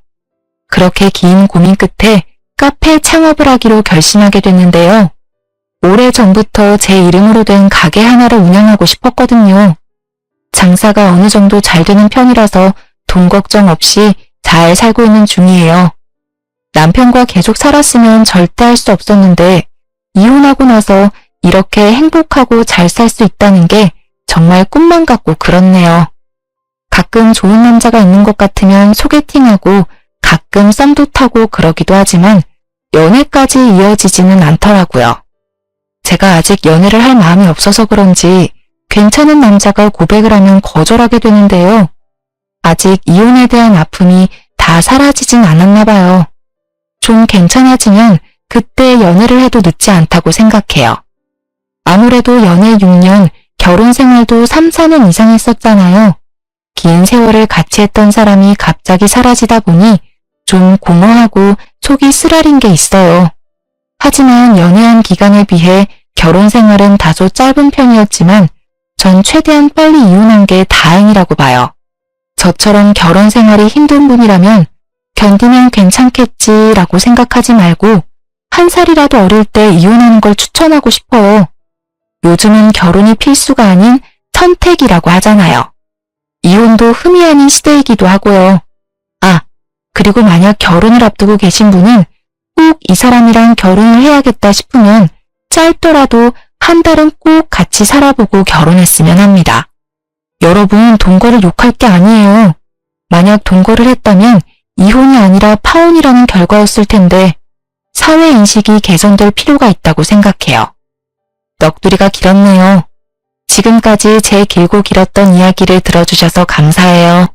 그렇게 긴 고민 끝에 카페 창업을 하기로 결심하게 됐는데요. 오래전부터 제 이름으로 된 가게 하나를 운영하고 싶었거든요. 장사가 어느 정도 잘 되는 편이라서 돈 걱정 없이 잘 살고 있는 중이에요. 남편과 계속 살았으면 절대 할 수 없었는데 이혼하고 나서 이렇게 행복하고 잘 살 수 있다는 게 정말 꿈만 같고 그렇네요. 가끔 좋은 남자가 있는 것 같으면 소개팅하고 가끔 썸도 타고 그러기도 하지만 연애까지 이어지지는 않더라고요. 제가 아직 연애를 할 마음이 없어서 그런지 괜찮은 남자가 고백을 하면 거절하게 되는데요. 아직 이혼에 대한 아픔이 다 사라지진 않았나 봐요. 좀 괜찮아지면 그때 연애를 해도 늦지 않다고 생각해요. 아무래도 연애 6년, 결혼 생활도 3, 4년 이상 했었잖아요. 긴 세월을 같이 했던 사람이 갑자기 사라지다 보니 좀 공허하고 속이 쓰라린 게 있어요. 하지만 연애한 기간에 비해 결혼 생활은 다소 짧은 편이었지만 전 최대한 빨리 이혼한 게 다행이라고 봐요. 저처럼 결혼 생활이 힘든 분이라면 견디면 괜찮겠지라고 생각하지 말고 한 살이라도 어릴 때 이혼하는 걸 추천하고 싶어요. 요즘은 결혼이 필수가 아닌 선택이라고 하잖아요. 이혼도 흠이 아닌 시대이기도 하고요. 아, 그리고 만약 결혼을 앞두고 계신 분은 꼭 이 사람이랑 결혼을 해야겠다 싶으면 짧더라도 한 달은 꼭 같이 살아보고 결혼했으면 합니다. 여러분, 동거를 욕할 게 아니에요. 만약 동거를 했다면 이혼이 아니라 파혼이라는 결과였을 텐데 사회 인식이 개선될 필요가 있다고 생각해요. 넋두리가 길었네요. 지금까지 제 길고 길었던 이야기를 들어주셔서 감사해요.